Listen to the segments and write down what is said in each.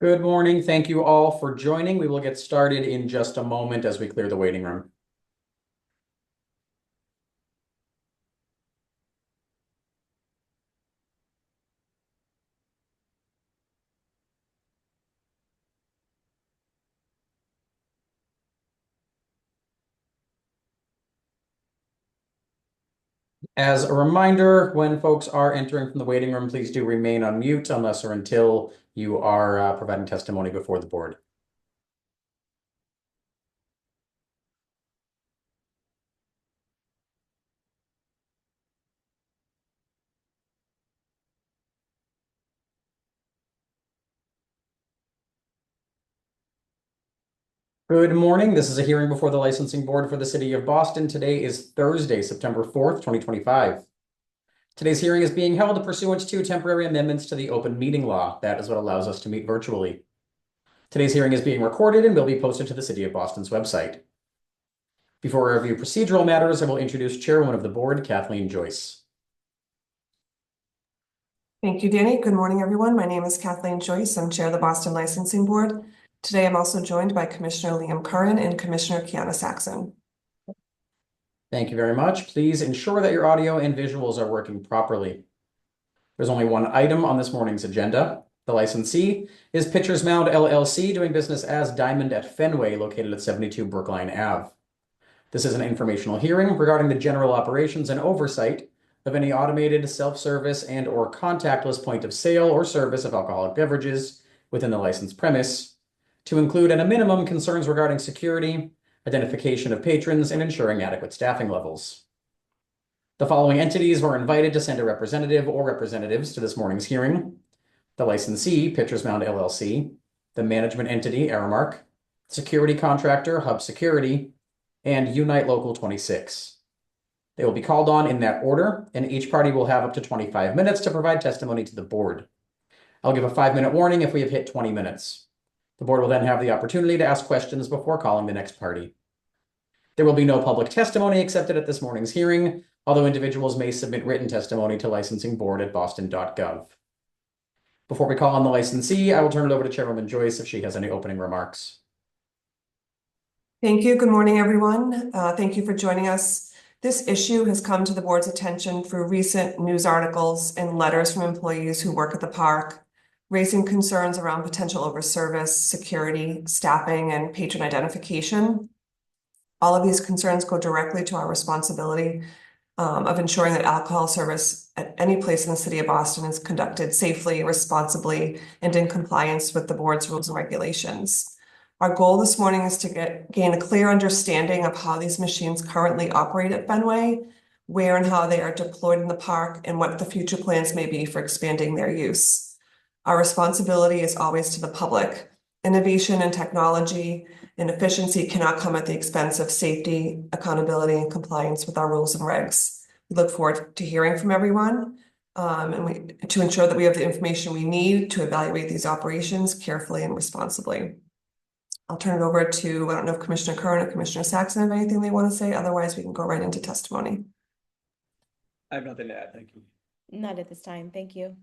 Good morning. Thank you all for joining. We will get started in just a moment as we clear the waiting room. As a reminder, when folks are entering from the waiting room, please do remain on mute unless or until you are providing testimony before the board. Good morning. This is a hearing before the licensing board for the city of Boston. Today is Thursday, September 4th, 2025. Today's hearing is being held pursuant to temporary amendments to the open meeting law. That is what allows us to meet virtually. Today's hearing is being recorded and will be posted to the City of Boston's website. Before I review procedural matters, I will introduce Chairwoman of the Board, Kathleen Joyce. Thank you, Danny. Good morning, everyone. My name is Kathleen Joyce. I'm Chair of the Boston Licensing Board. Today, I'm also joined by Commissioner Liam Curran and Commissioner Kiana Saxon. Thank you very much. Please ensure that your audio and visuals are working properly. There's only one item on this morning's agenda. The licensee is Pitcher's Mound LLC, doing business as Diamond at Fenway, located at 72 Brookline Ave. This is an informational hearing regarding the general operations and oversight of any automated, self-service, and/or contactless point of sale or service of alcoholic beverages within the licensed premise, to include at a minimum concerns regarding security, identification of patrons, and ensuring adequate staffing levels. The following entities were invited to send a representative or representatives to this morning's hearing: the licensee, Pitcher's Mound LLC, the management entity, Aramark, security contractor, Hub Security, and Unite Local 26. They will be called on in that order, and each party will have up to 25 minutes to provide testimony to the board. I'll give a 5-minute warning if we have hit 20 minutes. The board will then have the opportunity to ask questions before calling the next party. There will be no public testimony accepted at this morning's hearing, although individuals may submit written testimony to licensingboard@boston.gov. Before we call on the licensee, I will turn it over to Chairwoman Joyce if she has any opening remarks. Thank you. Good morning, everyone. Thank you for joining us. This issue has come to the board's attention through recent news articles and letters from employees who work at the park, raising concerns around potential overservice, security, staffing, and patron identification. All of these concerns go directly to our responsibility of ensuring that alcohol service at any place in the city of Boston is conducted safely, responsibly, and in compliance with the board's rules and regulations. Our goal this morning is to gain a clear understanding of how these machines currently operate at Fenway, where and how they are deployed in the park, and what the future plans may be for expanding their use. Our responsibility is always to the public. Innovation and technology and efficiency cannot come at the expense of safety, accountability, and compliance with our rules and regs. We look forward to hearing from everyone to ensure that we have the information we need to evaluate these operations carefully and responsibly. I'll turn it over to, I don't know if Commissioner Curran or Commissioner Saxon have anything they want to say. Otherwise, we can go right into testimony. I have nothing to add. Thank you. Not at this time. Thank you.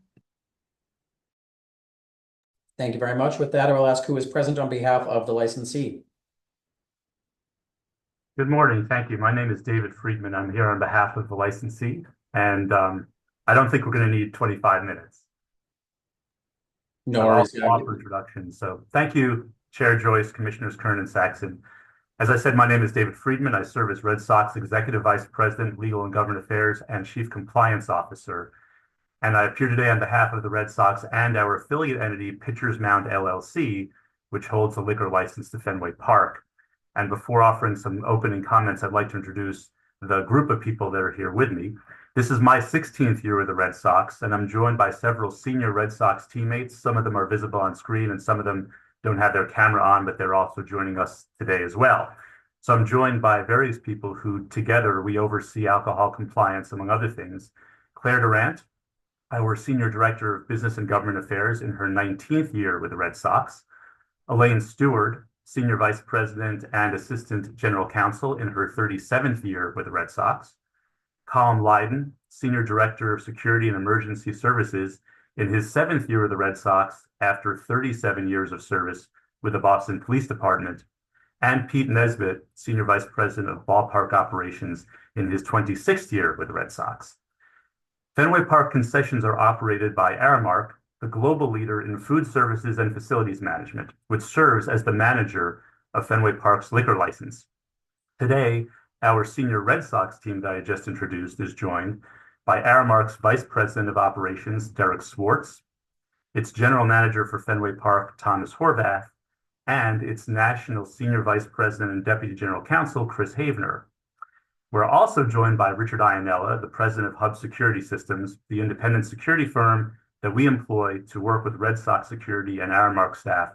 Thank you very much. With that, I will ask who is present on behalf of the licensee. Good morning. Thank you. My name is David Friedman. I'm here on behalf of the licensee, and I don't think we're going to need 25 minutes. No worries. Introduction. So thank you, Chair Joyce, Commissioners Kern and Saxon. As I said, my name is David Friedman. I serve as Red Sox Executive Vice President, Legal and Government Affairs, and Chief Compliance Officer. And I appear today on behalf of the Red Sox and our affiliate entity, Pitcher's Mound LLC, which holds a liquor license to Fenway Park. And before offering some opening comments, I'd like to introduce the group of people that are here with me. This is my 16th year with the Red Sox, and I'm joined by several senior Red Sox teammates. Some of them are visible on screen, and some of them don't have their camera on, but they're also joining us today as well. So I'm joined by various people who together we oversee alcohol compliance, among other things. Claire Durant, our Senior Director of Business and Government Affairs in her 19th year with the Red Sox. Elaine Stewart, Senior Vice President and Assistant General Counsel in her 37th year with the Red Sox. Colin Lydon, Senior Director of Security and Emergency Services in his 7th year with the Red Sox after 37 years of service with the Boston Police Department, and Pete Nesbitt, Senior Vice President of Ballpark Operations in his 26th year with the Red Sox. Fenway Park concessions are operated by Aramark, the global leader in food services and facilities management, which serves as the manager of Fenway Park's liquor license. Today, our senior Red Sox team that I just introduced is joined by Aramark's Vice President of Operations, Derek Swartz, its General Manager for Fenway Park, Thomas Horvath, and its National Senior Vice President and Deputy General Counsel, Chris Havener. We're also joined by Richard Iannella, the President of Hub Security Systems, the independent security firm that we employ to work with Red Sox security and Aramark staff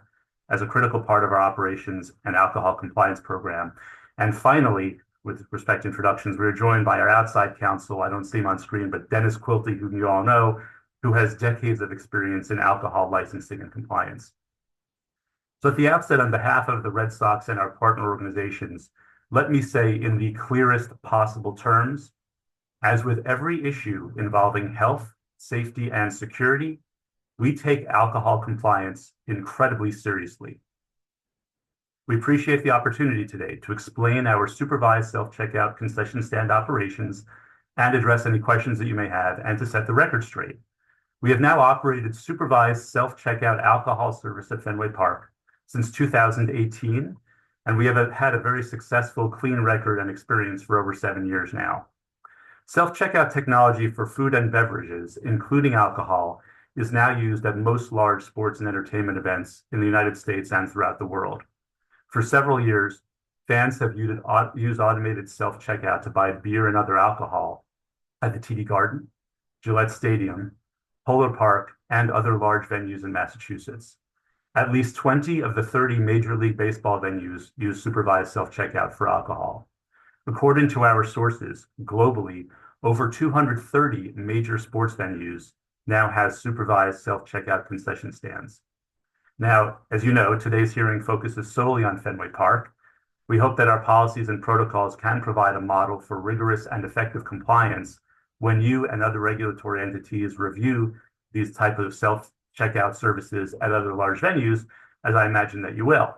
as a critical part of our operations and alcohol compliance program. And finally, with respect to introductions, we're joined by our outside counsel, I don't see him on screen, but Dennis Quilty, whom you all know, who has decades of experience in alcohol licensing and compliance. So at the outset, on behalf of the Red Sox and our partner organizations, let me say in the clearest possible terms, as with every issue involving health, safety, and security, we take alcohol compliance incredibly seriously. We appreciate the opportunity today to explain our supervised self-checkout concession stand operations and address any questions that you may have and to set the record straight. We have now operated supervised self-checkout alcohol service at Fenway Park since 2018, and we have had a very successful, clean record and experience for over 7 years now. Self-checkout technology for food and beverages, including alcohol, is now used at most large sports and entertainment events in the United States and throughout the world. For several years, fans have used automated self-checkout to buy beer and other alcohol at the TD Garden, Gillette Stadium, Polar Park, and other large venues in Massachusetts. At least 20 of the 30 Major League Baseball venues use supervised self-checkout for alcohol. According to our sources, globally, over 230 major sports venues now have supervised self-checkout concession stands. Now, as you know, today's hearing focuses solely on Fenway Park. We hope that our policies and protocols can provide a model for rigorous and effective compliance when you and other regulatory entities review these types of self-checkout services at other large venues, as I imagine that you will.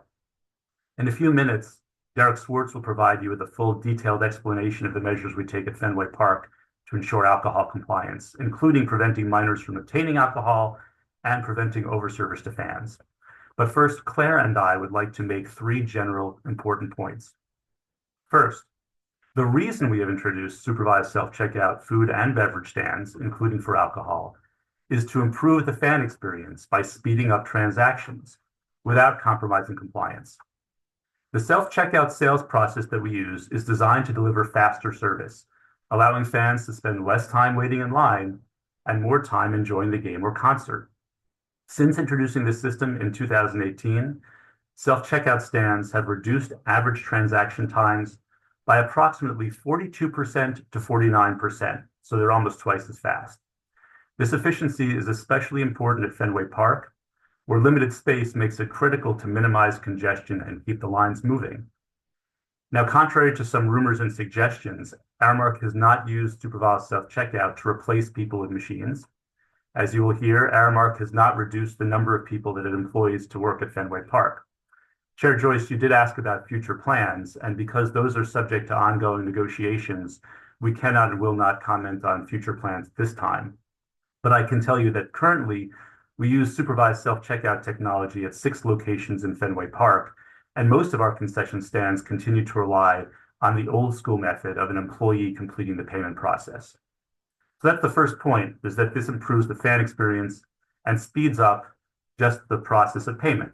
In a few minutes, Derek Swartz will provide you with a full detailed explanation of the measures we take at Fenway Park to ensure alcohol compliance, including preventing minors from obtaining alcohol and preventing overservice to fans. But first, Claire and I would like to make 3 general important points. First, the reason we have introduced supervised self-checkout food and beverage stands, including for alcohol, is to improve the fan experience by speeding up transactions without compromising compliance. The self-checkout sales process that we use is designed to deliver faster service, allowing fans to spend less time waiting in line and more time enjoying the game or concert. Since introducing this system in 2018, self-checkout stands have reduced average transaction times by approximately 42% to 49%, so they're almost twice as fast. This efficiency is especially important at Fenway Park, where limited space makes it critical to minimize congestion and keep the lines moving. Now, contrary to some rumors and suggestions, Aramark has not used supervised self-checkout to replace people with machines. As you will hear, Aramark has not reduced the number of people that it employs to work at Fenway Park. Chair Joyce, you did ask about future plans, and because those are subject to ongoing negotiations, we cannot and will not comment on future plans this time. But I can tell you that currently, we use supervised self-checkout technology at 6 locations in Fenway Park, and most of our concession stands continue to rely on the old school method of an employee completing the payment process. So that's the first point, is that this improves the fan experience and speeds up just the process of payment.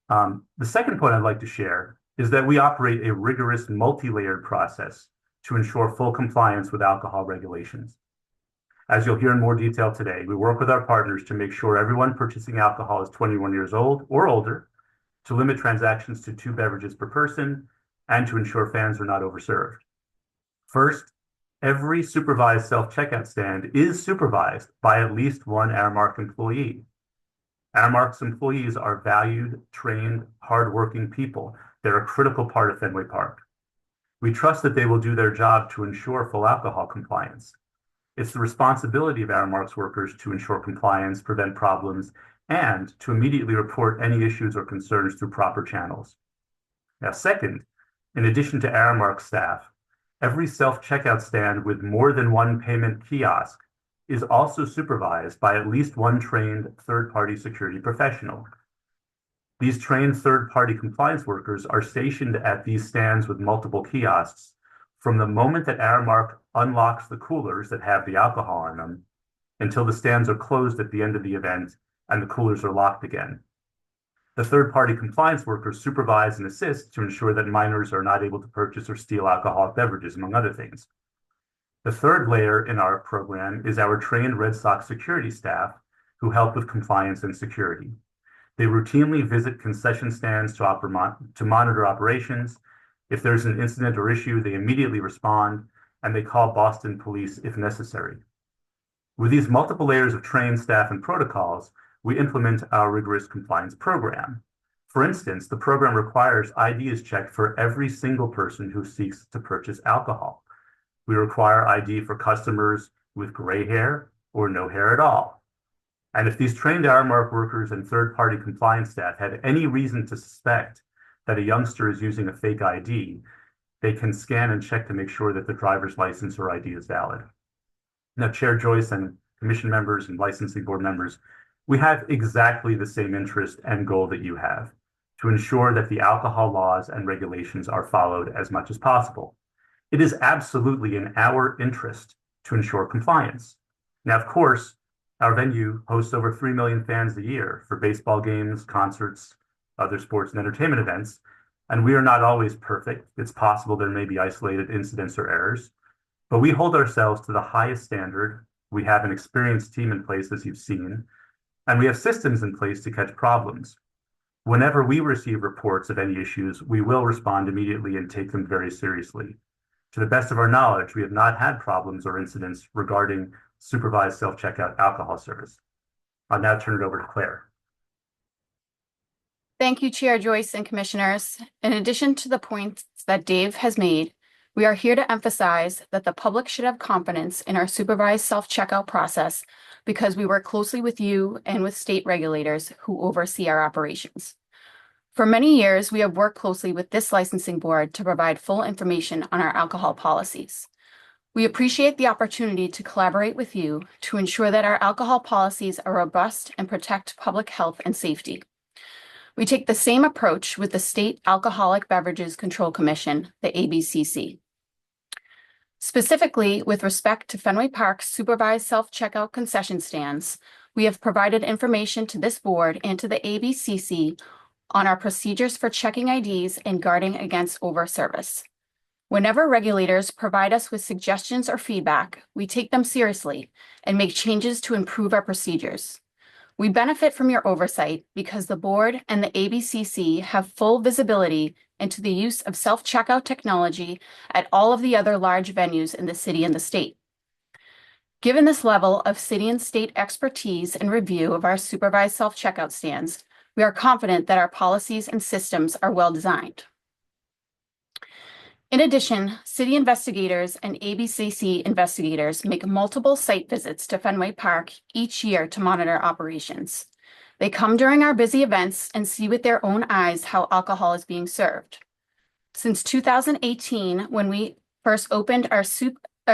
The second point I'd like to share is that we operate a rigorous multi-layered process to ensure full compliance with alcohol regulations. As you'll hear in more detail today, we work with our partners to make sure everyone purchasing alcohol is 21 years old or older, to limit transactions to 2 beverages per person, and to ensure fans are not overserved. First, every supervised self-checkout stand is supervised by at least one Aramark employee. Aramark's employees are valued, trained, hardworking people. They're a critical part of Fenway Park. We trust that they will do their job to ensure full alcohol compliance. It's the responsibility of Aramark's workers to ensure compliance, prevent problems, and to immediately report any issues or concerns through proper channels. Now, second, in addition to Aramark staff, every self-checkout stand with more than one payment kiosk is also supervised by at least one trained third-party security professional. These trained third-party compliance workers are stationed at these stands with multiple kiosks from the moment that Aramark unlocks the coolers that have the alcohol in them until the stands are closed at the end of the event and the coolers are locked again. The third-party compliance workers supervise and assist to ensure that minors are not able to purchase or steal alcoholic beverages, among other things. The third layer in our program is our trained Red Sox security staff who help with compliance and security. They routinely visit concession stands to monitor operations. If there's an incident or issue, they immediately respond, and they call Boston police if necessary. With these multiple layers of trained staff and protocols, we implement our rigorous compliance program. For instance, the program requires ID is checked for every single person who seeks to purchase alcohol. We require ID for customers with gray hair or no hair at all. And if these trained Aramark workers and third-party compliance staff had any reason to suspect that a youngster is using a fake ID, they can scan and check to make sure that the driver's license or ID is valid. Now, Chair Joyce and commission members and licensing board members, we have exactly the same interest and goal that you have, to ensure that the alcohol laws and regulations are followed as much as possible. It is absolutely in our interest to ensure compliance. Now, of course, our venue hosts over 3 million fans a year for baseball games, concerts, other sports and entertainment events, and we are not always perfect. It's possible there may be isolated incidents or errors, but we hold ourselves to the highest standard. We have an experienced team in place, as you've seen, and we have systems in place to catch problems. Whenever we receive reports of any issues, we will respond immediately and take them very seriously. To the best of our knowledge, we have not had problems or incidents regarding supervised self-checkout alcohol service. I'll now turn it over to Claire. Thank you, Chair Joyce and Commissioners. In addition to the points that Dave has made, we are here to emphasize that the public should have confidence in our supervised self-checkout process because we work closely with you and with state regulators who oversee our operations. For many years, we have worked closely with this licensing board to provide full information on our alcohol policies. We appreciate the opportunity to collaborate with you to ensure that our alcohol policies are robust and protect public health and safety. We take the same approach with the State Alcoholic Beverages Control Commission, the ABCC. Specifically, with respect to Fenway Park's supervised self-checkout concession stands, we have provided information to this board and to the ABCC on our procedures for checking IDs and guarding against over-service. Whenever regulators provide us with suggestions or feedback, we take them seriously and make changes to improve our procedures. We benefit from your oversight because the board and the ABCC have full visibility into the use of self-checkout technology at all of the other large venues in the city and the state. Given this level of city and state expertise and review of our supervised self-checkout stands, we are confident that our policies and systems are well designed. In addition, city investigators and ABCC investigators make multiple site visits to Fenway Park each year to monitor operations. They come during our busy events and see with their own eyes how alcohol is being served. Since 2018, when we first opened our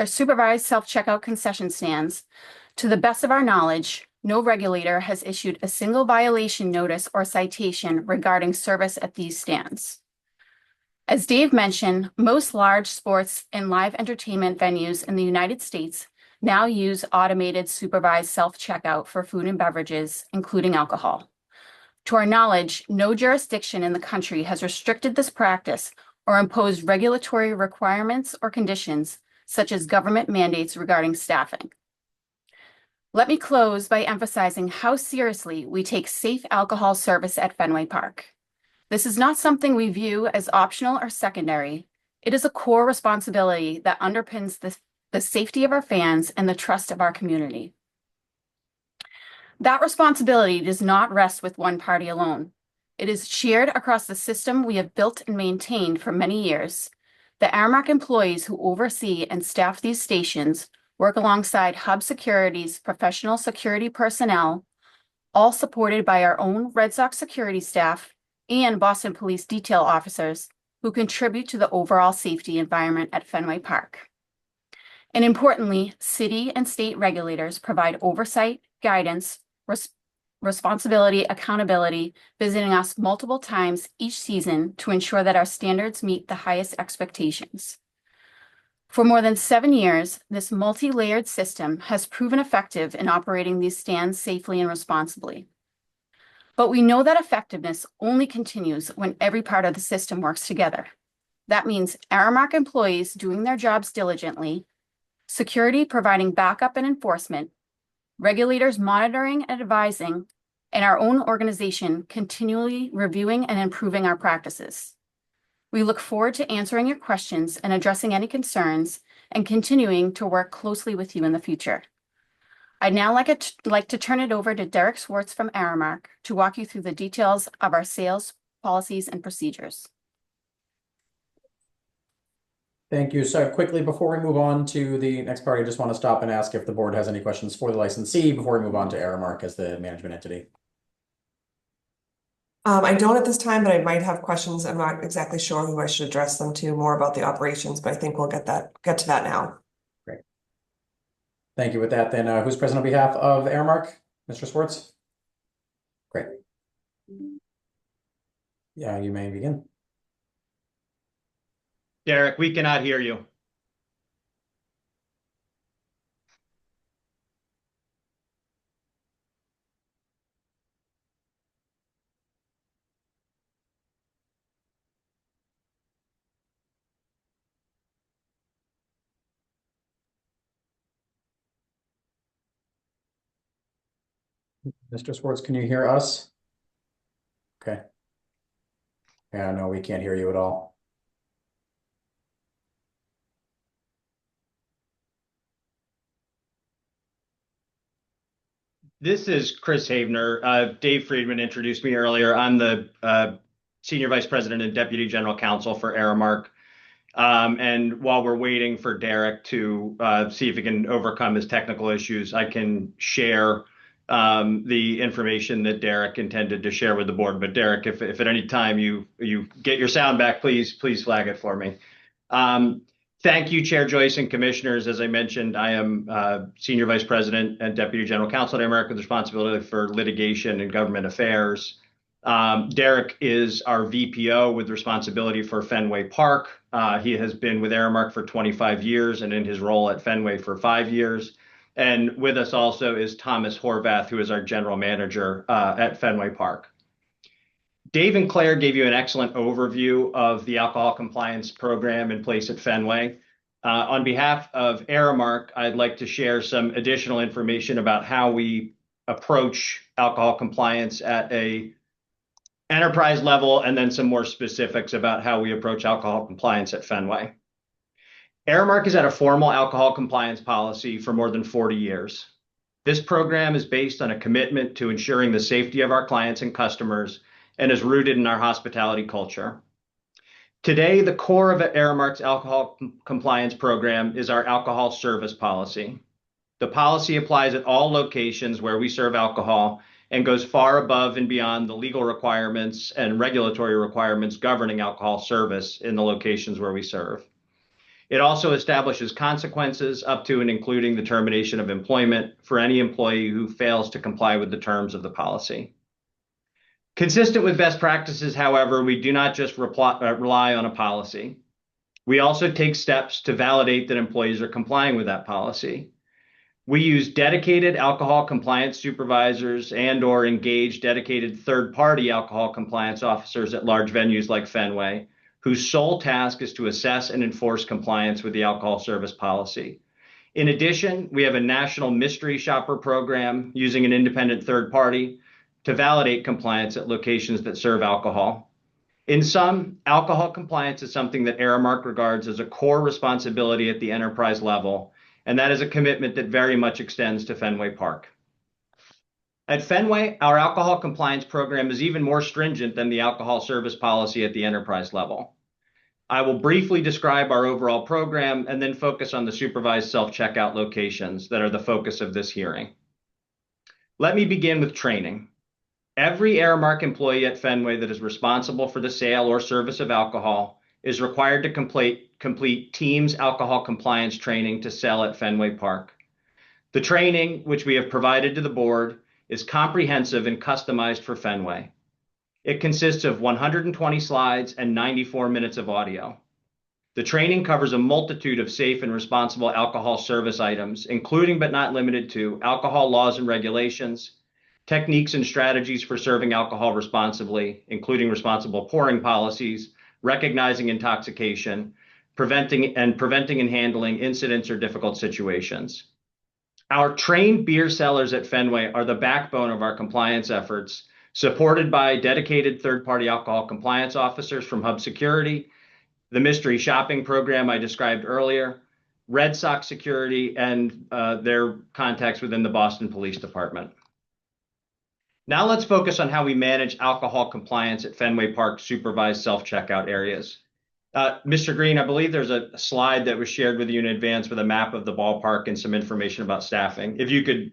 supervised self-checkout concession stands, to the best of our knowledge, no regulator has issued a single violation notice or citation regarding service at these stands. As Dave mentioned, most large sports and live entertainment venues in the United States now use automated supervised self-checkout for food and beverages, including alcohol. To our knowledge, no jurisdiction in the country has restricted this practice or imposed regulatory requirements or conditions, such as government mandates regarding staffing. Let me close by emphasizing how seriously we take safe alcohol service at Fenway Park. This is not something we view as optional or secondary. It is a core responsibility that underpins the safety of our fans and the trust of our community. That responsibility does not rest with one party alone. It is shared across the system we have built and maintained for many years. The Aramark employees who oversee and staff these stations work alongside Hub Security's professional security personnel, all supported by our own Red Sox security staff and Boston Police detail officers who contribute to the overall safety environment at Fenway Park. And importantly, city and state regulators provide oversight, guidance, responsibility, accountability, visiting us multiple times each season to ensure that our standards meet the highest expectations. For more than 7 years, this multi-layered system has proven effective in operating these stands safely and responsibly. But we know that effectiveness only continues when every part of the system works together. That means Aramark employees doing their jobs diligently, security providing backup and enforcement, regulators monitoring and advising, and our own organization continually reviewing and improving our practices. We look forward to answering your questions and addressing any concerns and continuing to work closely with you in the future. I'd now like to turn it over to Derek Schwartz from Aramark to walk you through the details of our sales policies and procedures. Thank you. So quickly, before we move on to the next part, I just want to stop and ask if the board has any questions for the licensee before we move on to Aramark as the management entity. I don't at this time, but I might have questions. I'm not exactly sure who I should address them to more about the operations, but I think we'll get to that now. Great. Thank you. With that, then, who's present on behalf of Aramark? Mr. Schwartz? Great. Yeah, you may begin. Derek, we cannot hear you. Mr. Schwartz, can you hear us? Okay. Yeah, no, we can't hear you at all. This is Chris Havener. Dave Friedman introduced me earlier. I'm the Senior Vice President and Deputy General Counsel for Aramark. And while we're waiting for Derek to see if he can overcome his technical issues, I can share the information that Derek intended to share with the board. But Derek, if at any time you get your sound back, please flag it for me. Thank you, Chair Joyce and Commissioners. As I mentioned, I am Senior Vice President and Deputy General Counsel at Aramark with responsibility for litigation and government affairs. Derek is our VPO with responsibility for Fenway Park. He has been with Aramark for 25 years and in his role at Fenway for 5 years. And with us also is Thomas Horvath, who is our General Manager at Fenway Park. Dave and Claire gave you an excellent overview of the alcohol compliance program in place at Fenway. On behalf of Aramark, I'd like to share some additional information about how we approach alcohol compliance at a enterprise level, and then some more specifics about how we approach alcohol compliance at Fenway. Aramark has had a formal alcohol compliance policy for more than 40 years. This program is based on a commitment to ensuring the safety of our clients and customers and is rooted in our hospitality culture. Today, the core of Aramark's alcohol compliance program is our alcohol service policy. The policy applies at all locations where we serve alcohol and goes far above and beyond the legal requirements and regulatory requirements governing alcohol service in the locations where we serve. It also establishes consequences up to and including the termination of employment for any employee who fails to comply with the terms of the policy. Consistent with best practices, however, we do not just rely on a policy. We also take steps to validate that employees are complying with that policy. We use dedicated alcohol compliance supervisors and/or engage dedicated third-party alcohol compliance officers at large venues like Fenway, whose sole task is to assess and enforce compliance with the alcohol service policy. In addition, we have a national mystery shopper program using an independent third party to validate compliance at locations that serve alcohol. In sum, alcohol compliance is something that Aramark regards as a core responsibility at the enterprise level, and that is a commitment that very much extends to Fenway Park. At Fenway, our alcohol compliance program is even more stringent than the alcohol service policy at the enterprise level. I will briefly describe our overall program and then focus on the supervised self-checkout locations that are the focus of this hearing. Let me begin with training. Every Aramark employee at Fenway that is responsible for the sale or service of alcohol is required to complete Teams alcohol compliance training to sell at Fenway Park. The training, which we have provided to the board, is comprehensive and customized for Fenway. It consists of 120 slides and 94 minutes of audio. The training covers a multitude of safe and responsible alcohol service items, including but not limited to alcohol laws and regulations, techniques and strategies for serving alcohol responsibly, including responsible pouring policies, recognizing intoxication, preventing and handling incidents or difficult situations. Our trained beer sellers at Fenway are the backbone of our compliance efforts, supported by dedicated third-party alcohol compliance officers from Hub Security, the mystery shopping program I described earlier, Red Sox Security, and their contacts within the Boston Police Department. Now let's focus on how we manage alcohol compliance at Fenway Park supervised self-checkout areas. Mr. Green, I believe there's a slide that was shared with you in advance with a map of the ballpark and some information about staffing. If you could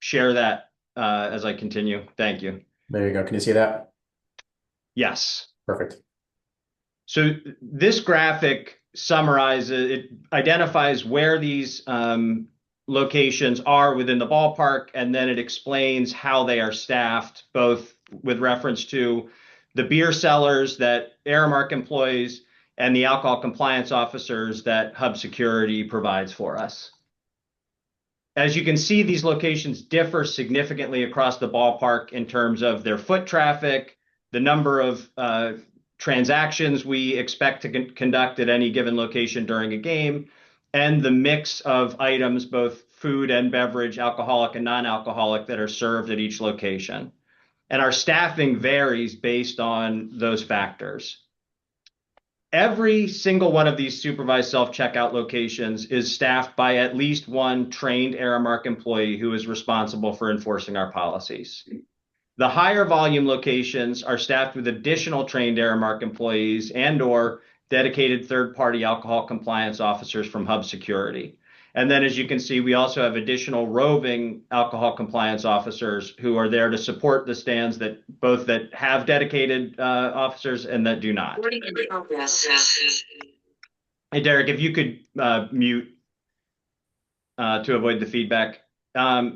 share that as I continue. Thank you. There you go. Can you see that? Yes. Perfect. So this graphic summarizes, it identifies where these locations are within the ballpark, and then it explains how they are staffed, both with reference to the beer sellers that Aramark employs and the alcohol compliance officers that Hub Security provides for us. As you can see, these locations differ significantly across the ballpark in terms of their foot traffic, the number of transactions we expect to conduct at any given location during a game, and the mix of items, both food and beverage, alcoholic and non-alcoholic, that are served at each location. And our staffing varies based on those factors. Every single one of these supervised self-checkout locations is staffed by at least one trained Aramark employee who is responsible for enforcing our policies. The higher volume locations are staffed with additional trained Aramark employees and/or dedicated third-party alcohol compliance officers from Hub Security. And then, as you can see, we also have additional roving alcohol compliance officers who are there to support the stands that both that have dedicated officers and that do not. Hey, Derek, if you could mute to avoid the feedback. Our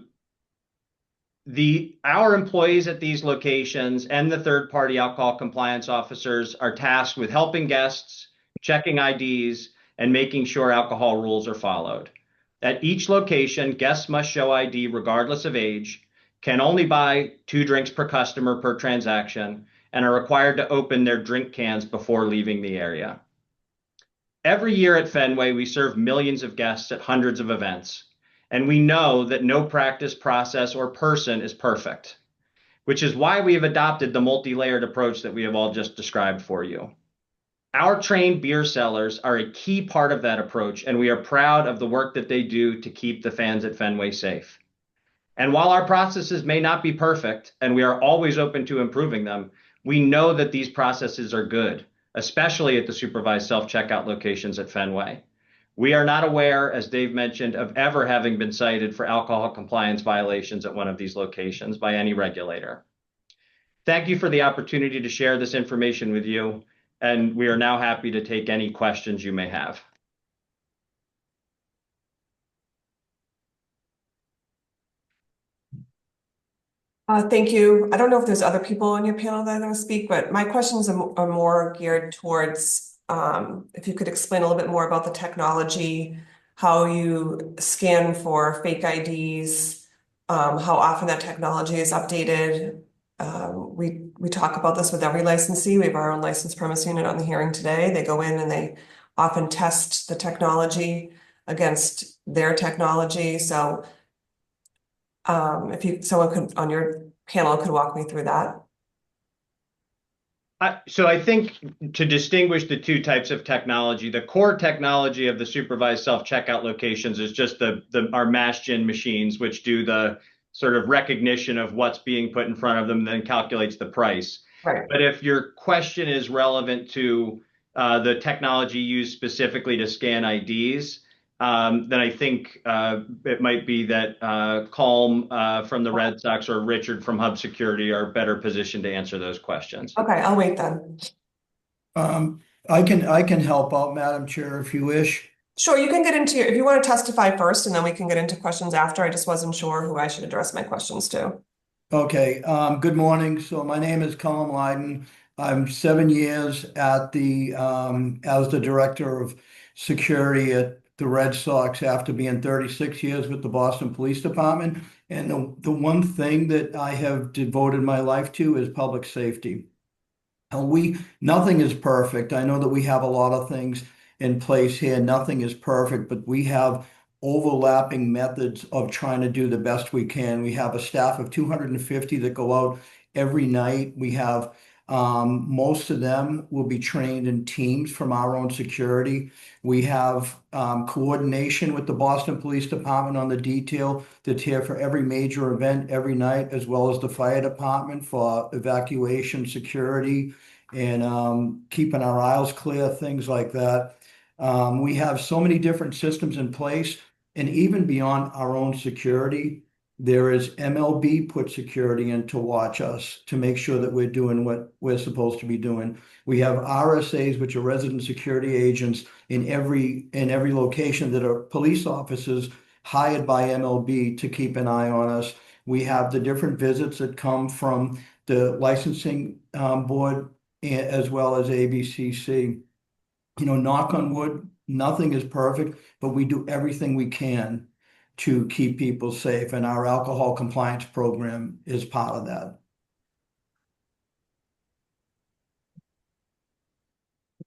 employees at these locations and the third-party alcohol compliance officers are tasked with helping guests, checking IDs, and making sure alcohol rules are followed. At each location, guests must show ID regardless of age, can only buy 2 drinks per customer per transaction, and are required to open their drink cans before leaving the area. Every year at Fenway, we serve millions of guests at hundreds of events. And we know that no practice, process, or person is perfect, which is why we have adopted the multi-layered approach that we have all just described for you. Our trained beer sellers are a key part of that approach, and we are proud of the work that they do to keep the fans at Fenway safe. And while our processes may not be perfect, and we are always open to improving them, we know that these processes are good, especially at the supervised self-checkout locations at Fenway. We are not aware, as Dave mentioned, of ever having been cited for alcohol compliance violations at one of these locations by any regulator. Thank you for the opportunity to share this information with you, and we are now happy to take any questions you may have. Thank you. I don't know if there's other people on your panel that are going to speak, but my questions are more geared towards if you could explain a little bit more about the technology, how you scan for fake IDs, how often that technology is updated. We talk about this with every licensee. We have our own licensed premise unit on the hearing today. They go in and they often test the technology against their technology. So if someone could on your panel could walk me through that. So I think to distinguish the two types of technology, the core technology of the supervised self-checkout locations is just our mash gin machines, which do the sort of recognition of what's being put in front of them, and then calculates the price. Right. But if your question is relevant to the technology used specifically to scan IDs, then I think it might be that Calm from the Red Sox or Richard from Hub Security are better positioned to answer those questions. Okay, I'll wait then. I can help out, Madam Chair, if you wish. Sure, you can get into if you want to testify first, and then we can get into questions after. I just wasn't sure who I should address my questions to. Okay, good morning. So my name is Colin Lyden. I'm 7 years at as the Director of Security at the Red Sox after being 36 years with the Boston Police Department. And the one thing that I have devoted my life to is public safety. Nothing is perfect. I know that we have a lot of things in place here. Nothing is perfect, but we have overlapping methods of trying to do the best we can. We have a staff of 250 that go out every night. We have most of them will be trained in teams from our own security. We have coordination with the Boston Police Department on the detail that's here for every major event every night, as well as the fire department for evacuation security and keeping our aisles clear, things like that. We have so many different systems in place, and even beyond our own security, there is MLB put security in to watch us to make sure that we're doing what we're supposed to be doing. We have RSAs, which are resident security agents in every location that are police officers hired by MLB to keep an eye on us. We have the different visits that come from the licensing board as well as ABCC. Knock on wood, nothing is perfect, but we do everything we can to keep people safe, and our alcohol compliance program is part of that.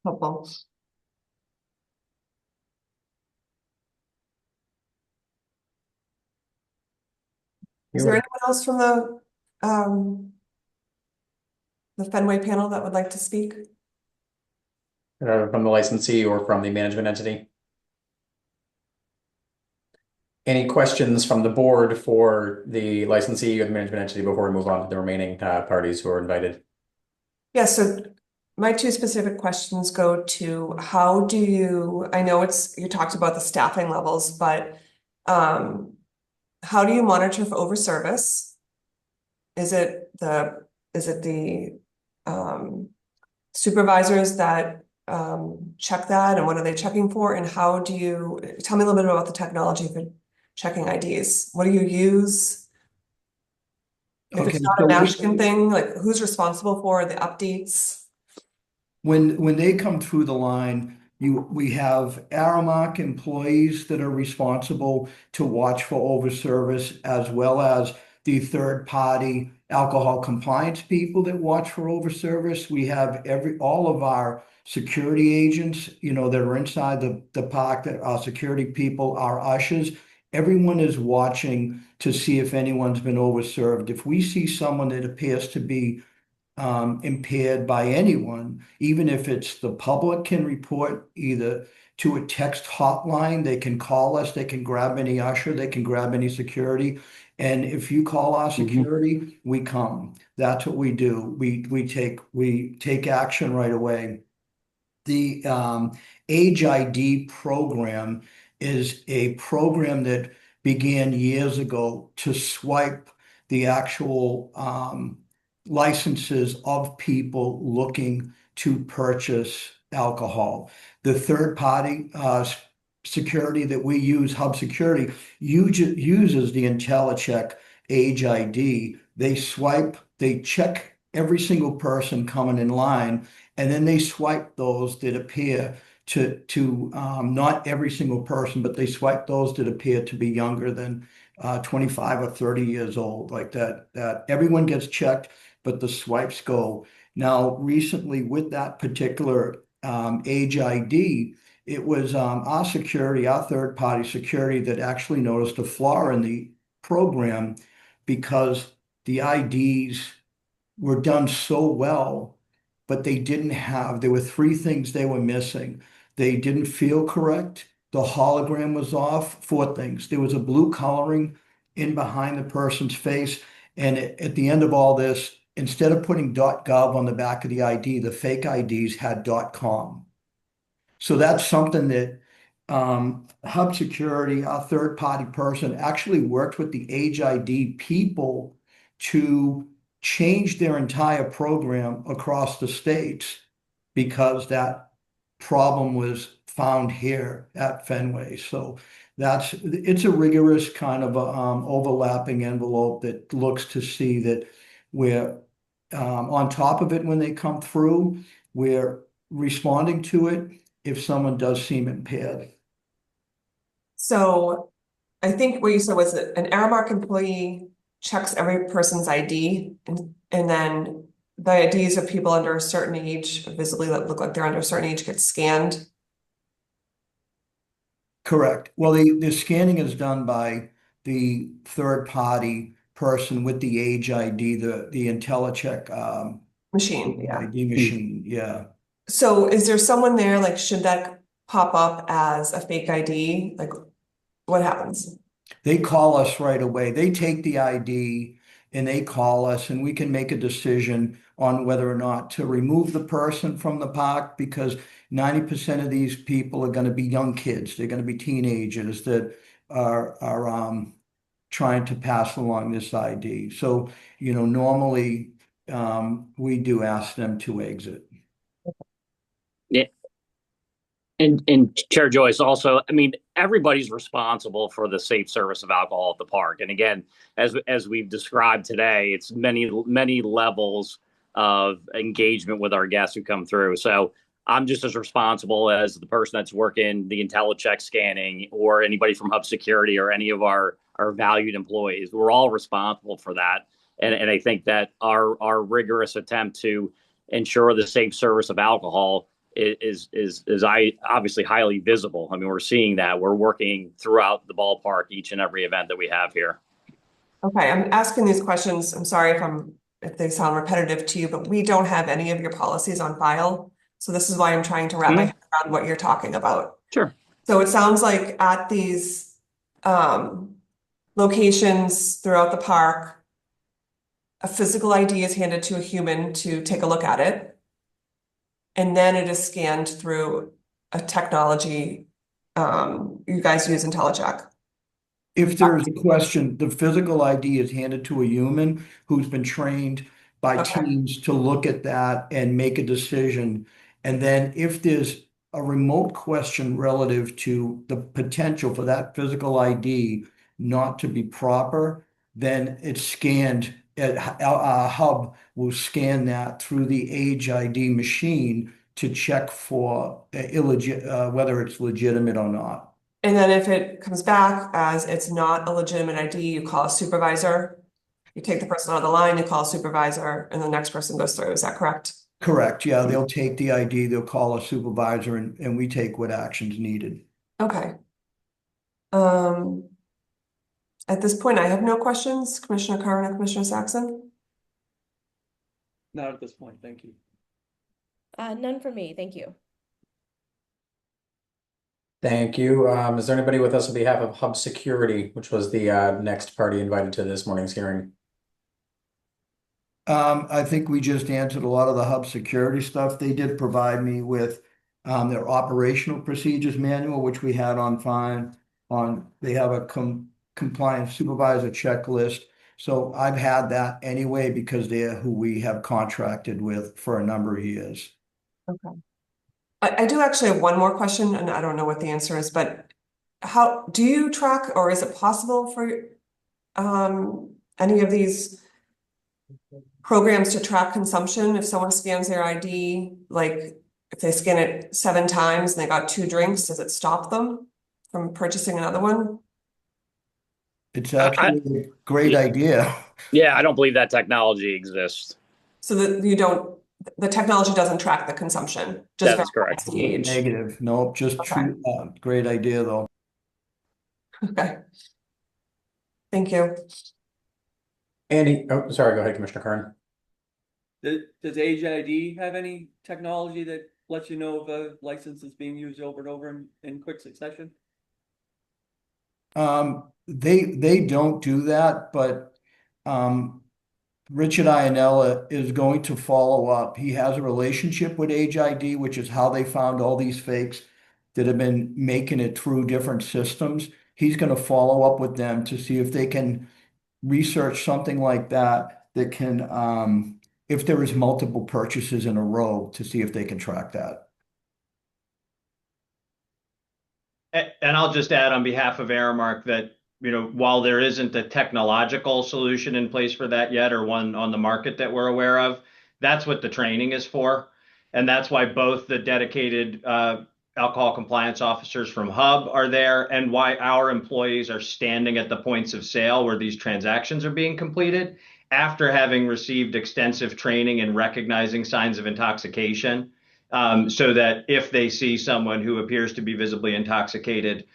Helpful. Is there anyone else from the Fenway panel that would like to speak? From the licensee or from the management entity? Any questions from the board for the licensee or the management entity before we move on to the remaining parties who are invited? Yes, so my two specific questions go to how do you, I know you talked about the staffing levels, but how do you monitor for overservice? Is it the supervisors that check that, and what are they checking for? And how do you tell me a little bit about the technology for checking IDs? What do you use? If it's not a Mashkin thing, like who's responsible for the updates? When they come through the line, we have Aramark employees that are responsible to watch for overservice, as well as the third party alcohol compliance people that watch for overservice. We have all of our security agents, that are inside the park, that are security people, our ushers. Everyone is watching to see if anyone's been overserved. If we see someone that appears to be impaired by anyone, even if it's the public can report either to a text hotline, they can call us, they can grab any usher, they can grab any security. And if you call our security, we come. That's what we do. We take action right away. The Age ID program is a program that began years ago to swipe the actual licenses of people looking to purchase alcohol. The third party security that we use, Hub Security, uses the IntelliCheck Age ID. They swipe, they check every single person coming in line, and then they swipe those that appear to not every single person, but they swipe those that appear to be younger than 25 or 30 years old, like that everyone gets checked, but the swipes go. Now, recently with that particular Age ID, it was our security, our third party security, that actually noticed a flaw in the program, because the IDs were done so well, but there were three things they were missing. They didn't feel correct. The hologram was off. Four things. There was a blue coloring in behind the person's face. And at the end of all this, instead of putting .gov on the back of the ID, the fake IDs had .com. So that's something that Hub Security, our third-party person, actually worked with the Age ID people to change their entire program across the states because that problem was found here at Fenway. So it's a rigorous kind of overlapping envelope that looks to see that we're on top of it when they come through. We're responding to it if someone does seem impaired. So I think what you said was that an Aramark employee checks every person's ID and then the IDs of people under a certain age, visibly that look like they're under a certain age, get scanned. Correct. Well, the scanning is done by the third party person with the age ID, the IntelliCheck Machine, yeah. ID machine. Yeah. So is there someone there, like, should that pop up as a fake ID? Like, what happens? They call us right away. They take the ID and they call us, and we can make a decision on whether or not to remove the person from the park because 90% of these people are going to be young kids. They're going to be teenagers that are trying to pass along this ID. So, normally we do ask them to exit. Yeah. And Chair Joyce, also, I mean, everybody's responsible for the safe service of alcohol at the park. And again, as we've described today, it's many levels of engagement with our guests who come through. So I'm just as responsible as the person that's working the IntelliCheck scanning or anybody from Hub Security or any of our valued employees. We're all responsible for that. And I think that our rigorous attempt to ensure the safe service of alcohol is obviously highly visible. I mean, we're seeing that. We're working throughout the ballpark each and every event that we have here. Okay, I'm asking these questions. I'm sorry if they sound repetitive to you, but we don't have any of your policies on file. So this is why I'm trying to wrap my head around what you're talking about. Sure. So it sounds like at these locations throughout the park, a physical ID is handed to a human to take a look at it. And then it is scanned through a technology you guys use IntelliCheck. If there's a question, the physical ID is handed to a human who's been trained by teams to look at that and make a decision. And then if there's a remote question relative to the potential for that physical ID not to be proper, then it's scanned. Our hub will scan that through the Age ID machine to check for whether it's legitimate or not. And then if it comes back as it's not a legitimate ID, you call a supervisor. You take the person out of the line, you call a supervisor, and the next person goes through. Is that correct? Correct. Yeah, they'll take the ID, they'll call a supervisor, and we take what actions needed. Okay. At this point, I have no questions. Commissioner Curran and Commissioner Saxon? Not at this point, thank you. None for me, thank you. Thank you. Is there anybody with us on behalf of Hub Security, which was the next party invited to this morning's hearing? I think we just answered a lot of the Hub Security stuff. They did provide me with their operational procedures manual, which we had on file. They have a compliance supervisor checklist. So I've had that anyway because they're who we have contracted with for a number of years. Okay. I do actually have one more question, and I don't know what the answer is, but how do you track, or is it possible for any of these programs to track consumption? If someone scans their ID, like if they scan it 7 times and they got 2 drinks, does it stop them from purchasing another one? It's actually a great idea. Yeah, I don't believe that technology exists. So that the technology doesn't track the consumption, just That is correct. the age. Negative. Nope, just true. Great idea, though. Okay. Thank you. Andy, oh, sorry, go ahead, Commissioner Curran. Does Age ID have any technology that lets you know if a license is being used over and over in quick succession? They don't do that, but Richard Ionella is going to follow up. He has a relationship with Age ID, which is how they found all these fakes. that have been making it through different systems. He's going to follow up with them to see if they can research something like that that can, if there is multiple purchases in a row, to see if they can track that. And I'll just add on behalf of Aramark that, while there isn't a technological solution in place for that yet, or one on the market that we're aware of, that's what the training is for. And that's why both the dedicated alcohol compliance officers from Hub are there, and why our employees are standing at the points of sale where these transactions are being completed after having received extensive training in recognizing signs of intoxication. So that if they see someone who appears to be visibly intoxicated,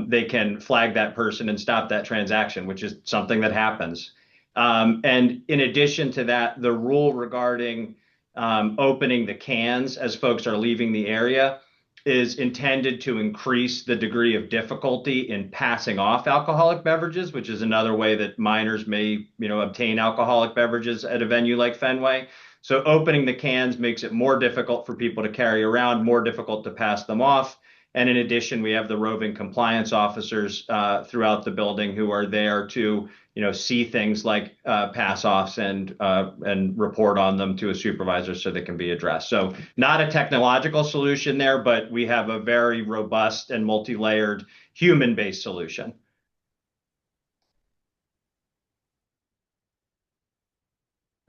they can flag that person and stop that transaction, which is something that happens. And in addition to that, the rule regarding opening the cans as folks are leaving the area is intended to increase the degree of difficulty in passing off alcoholic beverages, which is another way that minors may, obtain alcoholic beverages at a venue like Fenway. So opening the cans makes it more difficult for people to carry around, more difficult to pass them off. And in addition, we have the roving compliance officers throughout the building who are there to, see things like pass-offs and report on them to a supervisor so they can be addressed. So not a technological solution there, but we have a very robust and multi-layered human-based solution.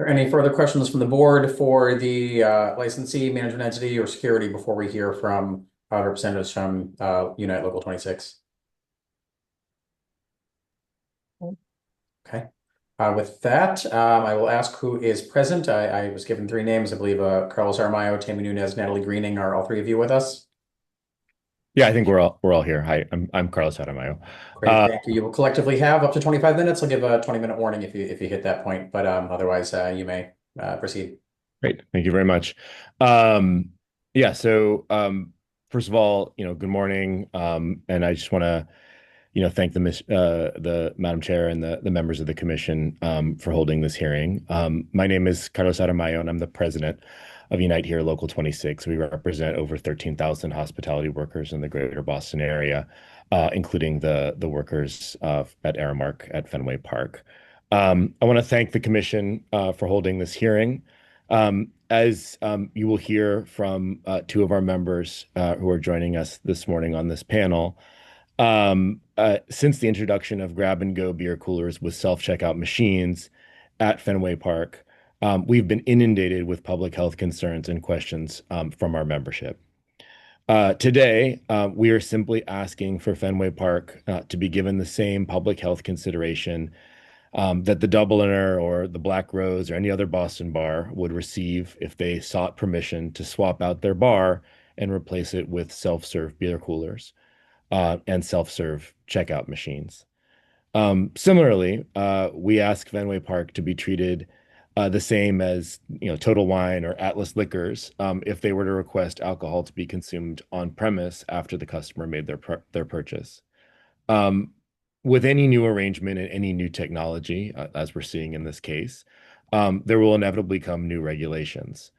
Are there any further questions from the board for the licensee, management entity, or security before we hear from representatives from Unite Local 26? Okay. With that, I will ask who is present. I was given three names. I believe Carlos Aramayo, Tammy Nunez, Natalie Greening. Are all three of you with us? Yeah, I think we're all here. Hi, I'm Carlos Aramayo. Great, thank you. You will collectively have up to 25 minutes. I'll give a 20-minute warning if you hit that point, but otherwise you may proceed. Great, thank you very much. Yeah, so first of all, good morning, and I just want to thank the Madam Chair and the members of the commission for holding this hearing. My name is Carlos Aramayo, and I'm the president of Unite Here Local 26. We represent over 13,000 hospitality workers in the greater Boston area, including the workers at Aramark at Fenway Park. I want to thank the commission for holding this hearing. As you will hear from two of our members who are joining us this morning on this panel, since the introduction of grab-and-go beer coolers with self-checkout machines at Fenway Park, we've been inundated with public health concerns and questions from our membership. Today, we are simply asking for Fenway Park to be given the same public health consideration that the Dubliner or the Black Rose or any other Boston bar would receive if they sought permission to swap out their bar and replace it with self-serve beer coolers and self-serve checkout machines. Similarly, we ask Fenway Park to be treated the same as Total Wine or Atlas Liquors if they were to request alcohol to be consumed on premise after the customer made their purchase. With any new arrangement and any new technology, as we're seeing in this case, there will inevitably come new regulations.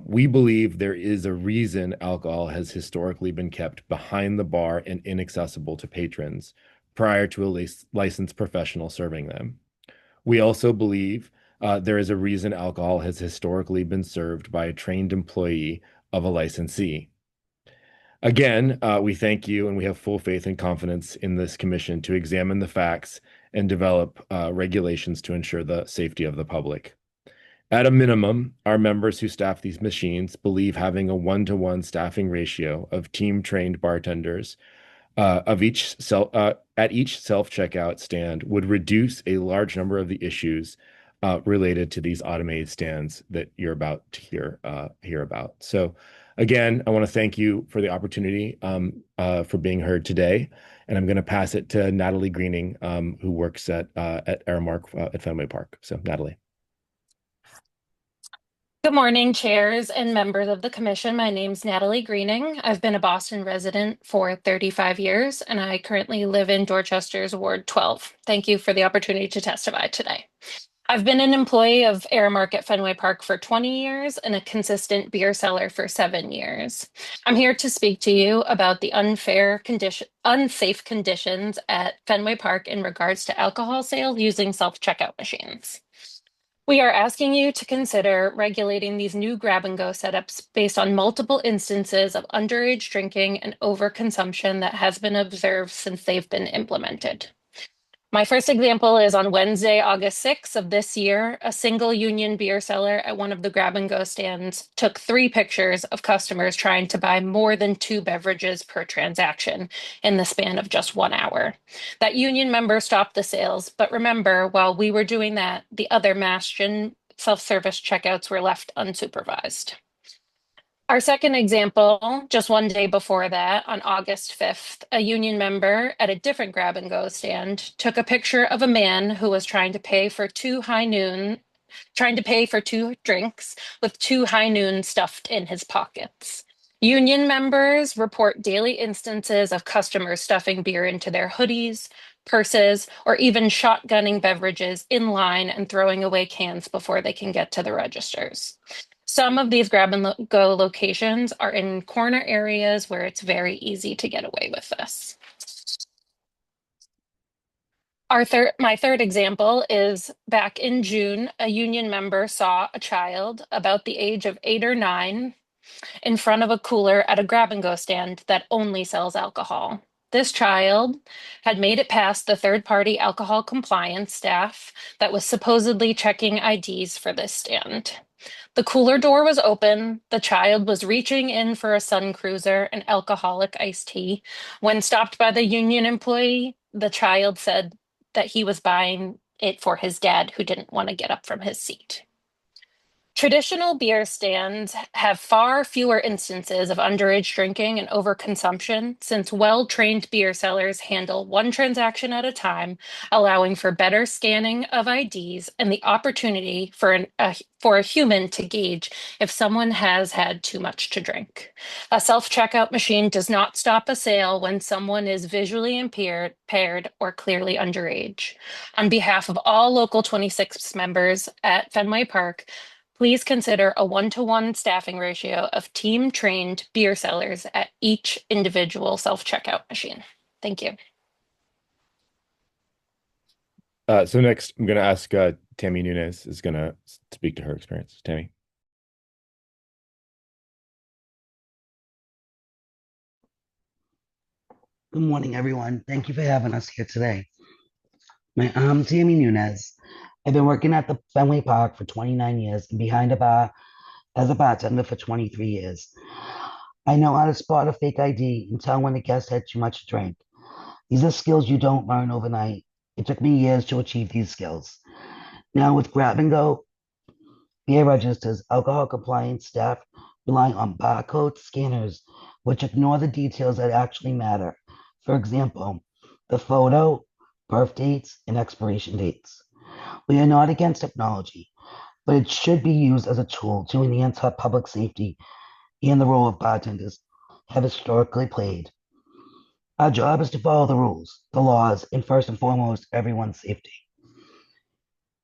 We believe there is a reason alcohol has historically been kept behind the bar and inaccessible to patrons prior to a licensed professional serving them. We also believe there is a reason alcohol has historically been served by a trained employee of a licensee. Again, we thank you and we have full faith and confidence in this commission to examine the facts and develop regulations to ensure the safety of the public. At a minimum, our members who staff these machines believe having a one-to-one staffing ratio of team-trained bartenders at each self-checkout stand would reduce a large number of the issues related to these automated stands that you're about to hear about. So again, I want to thank you for the opportunity for being heard today. And I'm going to pass it to Natalie Greening, who works at Aramark at Fenway Park. So Natalie. Good morning, chairs and members of the commission. My name's Natalie Greening. I've been a Boston resident for 35 years, and I currently live in Dorchester's Ward 12. Thank you for the opportunity to testify today. I've been an employee of Aramark at Fenway Park for 20 years and a consistent beer seller for 7 years. I'm here to speak to you about the unsafe conditions at Fenway Park in regards to alcohol sales using self-checkout machines. We are asking you to consider regulating these new grab-and-go setups based on multiple instances of underage drinking and overconsumption that has been observed since they've been implemented. My first example is on Wednesday, August 6th of this year, a single union beer seller at one of the grab-and-go stands took 3 pictures of customers trying to buy more than 2 beverages per transaction in the span of just 1 hour. That union member stopped the sales, but remember, while we were doing that, the other Mastian self-service checkouts were left unsupervised. Our second example, just one day before that, on August 5th, a union member at a different grab-and-go stand took a picture of a man who was trying to pay for 2 drinks with 2 high noon stuffed in his pockets. Union members report daily instances of customers stuffing beer into their hoodies, purses, or even shotgunning beverages in line and throwing away cans before they can get to the registers. Some of these grab-and-go locations are in corner areas where it's very easy to get away with this. My third example is back in June, a union member saw a child about the age of 8 or 9 in front of a cooler at a grab-and-go stand that only sells alcohol. This child had made it past the third-party alcohol compliance staff that was supposedly checking IDs for this stand. The cooler door was open. The child was reaching in for a Sun Cruiser, an alcoholic iced tea. When stopped by the union employee, the child said that he was buying it for his dad, who didn't want to get up from his seat. Traditional beer stands have far fewer instances of underage drinking and overconsumption since well-trained beer sellers handle one transaction at a time, allowing for better scanning of IDs and the opportunity for a human to gauge if someone has had too much to drink. A self-checkout machine does not stop a sale when someone is visually impaired or clearly underage. On behalf of all Local 26 members at Fenway Park, please consider a 1-to-1 staffing ratio of team-trained beer sellers at each individual self-checkout machine. Thank you. So next, I'm going to ask Tammy Nunez is going to speak to her experience. Tammy. Good morning, everyone. Thank you for having us here today. I'm Tammy Nunez. I've been working at the Fenway Park for 29 years and behind a bar as a bartender for 23 years. I know how to spot a fake ID and tell when a guest had too much to drink. These are skills you don't learn overnight. It took me years to achieve these skills. Now with grab and go, beer registers, alcohol compliance staff rely on barcode scanners, which ignore the details that actually matter. For example, the photo, birth dates, and expiration dates. We are not against technology, but it should be used as a tool to enhance our public safety and the role of bartenders have historically played. Our job is to follow the rules, the laws, and first and foremost, everyone's safety.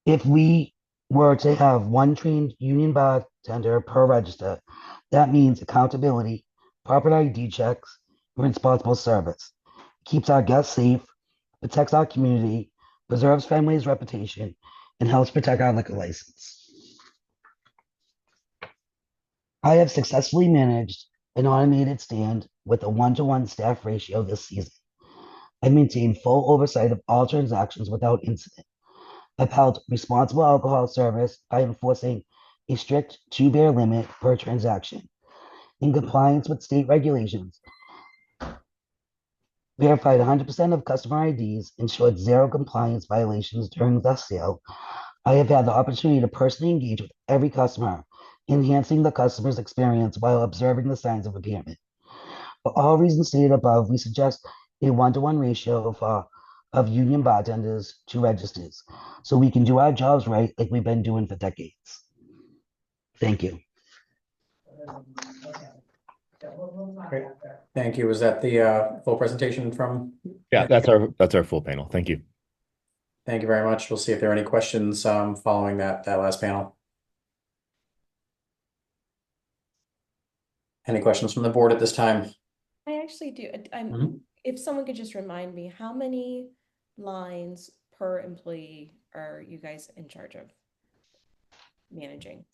If we were to have one trained union bartender per register, that means accountability, proper ID checks, and responsible service. It keeps our guests safe, protects our community, preserves Fenway's reputation, and helps protect our liquor license. I have successfully managed an automated stand with a 1-to-1 staff ratio this season. I maintained full oversight of all transactions without incident. I've held responsible alcohol service by enforcing a strict 2-beer limit per transaction. In compliance with state regulations, verified 100% of customer IDs, ensured 0 compliance violations during the sale. I have had the opportunity to personally engage with every customer, enhancing the customer's experience while observing the signs of impairment. For all reasons stated above, we suggest a 1-to-1 ratio of union bartenders to registers, so we can do our jobs right like we've been doing for decades. Thank you. Great. Thank you. Was that the full presentation from? Yeah, that's our full panel. Thank you. Thank you very much. We'll see if there are any questions following that last panel. Any questions from the board at this time? I actually do. If someone could just remind me, how many lines per employee are you guys in charge of managing?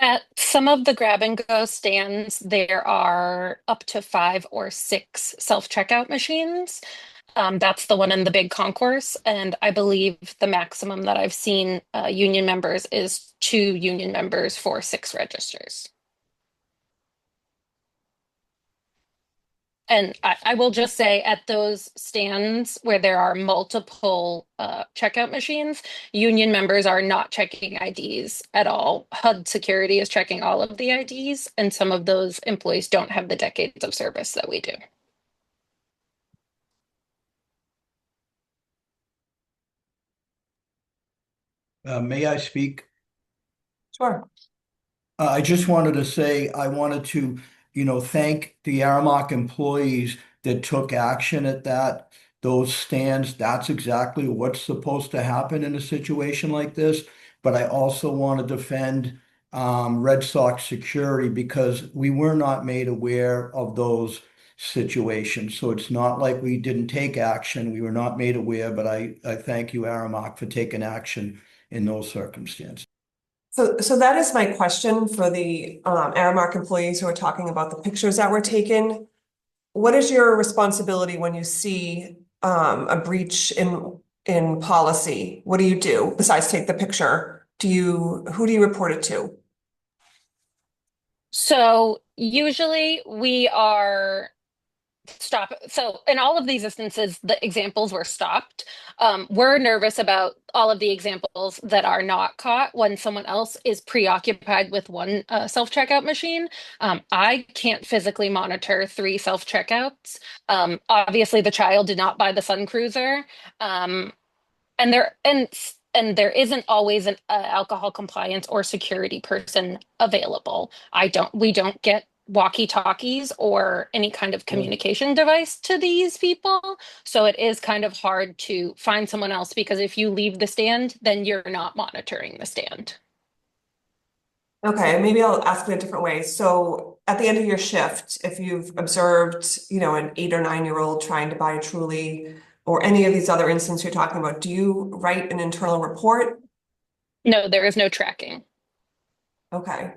At some of the grab and go stands, there are up to 5 or 6 self-checkout machines. That's the one in the big concourse. And I believe the maximum that I've seen union members is 2 union members for 6 registers. And I will just say at those stands where there are multiple checkout machines, union members are not checking IDs at all. HUD security is checking all of the IDs, and some of those employees don't have the decades of service that we do. May I speak? Sure. I just wanted to say, I wanted to, thank the Aramark employees that took action at those stands. That's exactly what's supposed to happen in a situation like this. But I also want to defend Red Sox security because we were not made aware of those situations. So it's not like we didn't take action. We were not made aware, but I thank you, Aramark, for taking action in those circumstances. So that is my question for the Aramark employees who are talking about the pictures that were taken. What is your responsibility when you see a breach in policy? What do you do besides take the picture? Who do you report it to? So usually we are stop. So in all of these instances, the examples were stopped. We're nervous about all of the examples that are not caught when someone else is preoccupied with one self-checkout machine. I can't physically monitor 3 self-checkouts. Obviously, the child did not buy the Sun Cruiser. And there isn't always an alcohol compliance or security person available. We don't get walkie-talkies or any kind of communication device to these people. So it is kind of hard to find someone else because if you leave the stand, then you're not monitoring the stand. Okay, maybe I'll ask it a different way. So at the end of your shift, if you've observed, an 8 or 9-year-old trying to buy a Truly or any of these other instances you're talking about, do you write an internal report? No, there is no tracking. Okay.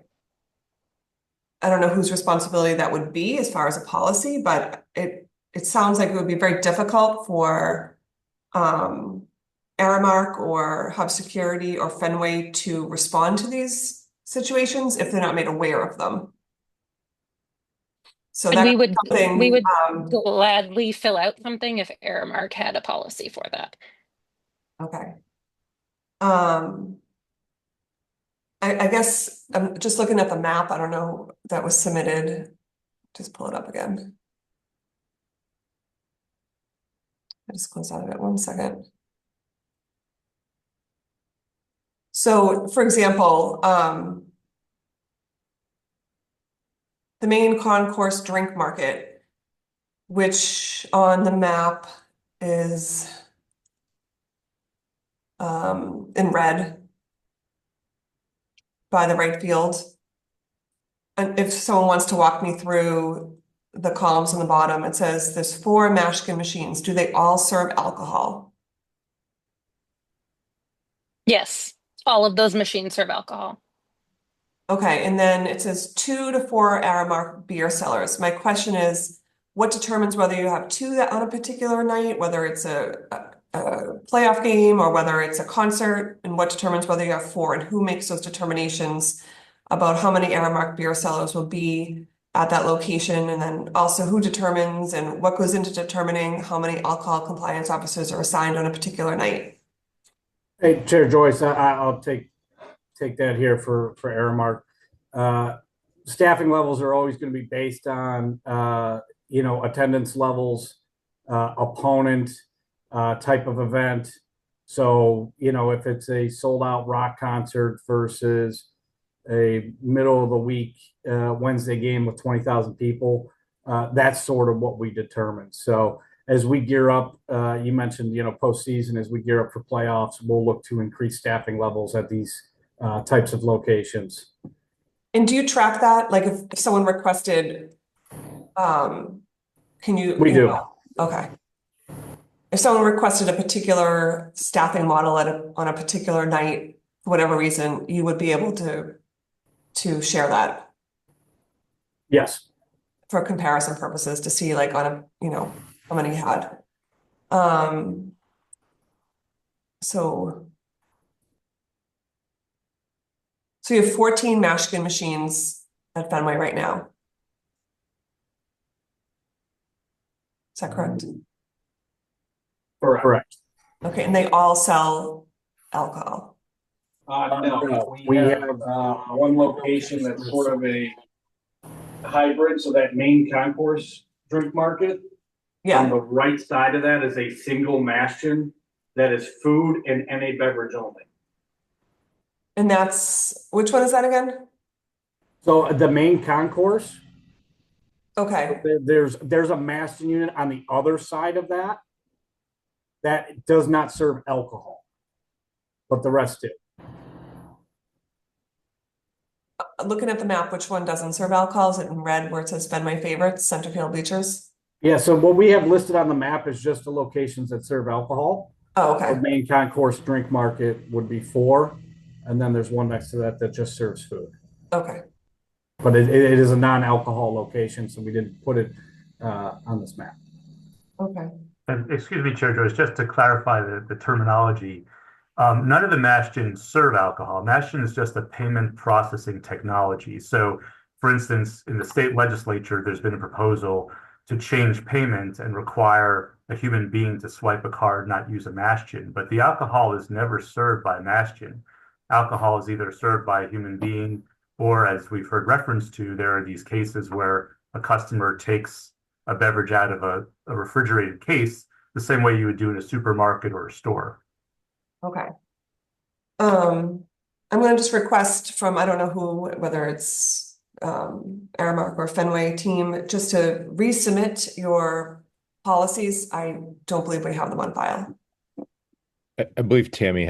I don't know whose responsibility that would be as far as a policy, but it sounds like it would be very difficult for Aramark or Hub Security or Fenway to respond to these situations if they're not made aware of them. So And that's we would something, gladly fill out something if Aramark had a policy for that. okay. I guess I'm just looking at the map. I don't know if that was submitted. Just pull it up again. I just close out of it 1 second. So, for example, the main concourse drink market, which on the map is in red by the right field. And if someone wants to walk me through the columns on the bottom, it says there's 4 Mashkin machines. Do they all serve alcohol? Yes, all of those machines serve alcohol. Okay, and then it says 2 to 4 Aramark beer sellers. My question is, what determines whether you have 2 on a particular night, whether it's a playoff game or whether it's a concert, and what determines whether you have 4, and who makes those determinations about how many Aramark beer sellers will be at that location, and then also who determines and what goes into determining how many alcohol compliance officers are assigned on a particular night? Hey, Chair Joyce, I'll take that here for Aramark. Staffing levels are always going to be based on attendance levels, opponent, type of event. So if it's a sold out rock concert versus a middle of the week Wednesday game with 20,000 people, that's sort of what we determine. So as we gear up, you mentioned, postseason, as we gear up for playoffs, we'll look to increase staffing levels at these types of locations. And do you track that? Like if someone requested, can you? We do. Okay. If someone requested a particular staffing model on a particular night, for whatever reason, you would be able to share that Yes. for comparison purposes to see like on a, how many you had. So you have 14 Mashkin machines at Fenway right now. Is that correct? Correct. Okay, and they all sell alcohol. No, we have one location that's sort of a hybrid, so that main concourse drink market. On the right side of that is a single Mashkin that is food and NA beverage only. And that's, which one is that again? So the main concourse. Okay. There's a Mashkin unit on the other side of that does not serve alcohol, but the rest do. Looking at the map, which one doesn't serve alcohol? Is it in red where it says Fenway Favorites, Centerfield Bleachers? Yeah, so what we have listed on the map is just the locations that serve alcohol. Oh, okay. The main concourse drink market would be 4, and then there's one next to that just serves food. Okay. But it is a non-alcohol location, so we didn't put it on this map. Okay. And excuse me, Chair Joyce, just to clarify the terminology, none of the Mashkins serve alcohol. Mashkin is just a payment processing technology. So, for instance, in the state legislature, there's been a proposal to change payment and require a human being to swipe a card, not use a Mashkin. But the alcohol is never served by a Mashkin. Alcohol is either served by a human being, or as we've heard reference to, there are these cases where a customer takes a beverage out of a refrigerated case, the same way you would do in a supermarket or a store. Okay. I'm going to just request from, I don't know who, whether it's Aramark or Fenway team, just to resubmit your policies. I don't believe we have them on file. I believe Tammy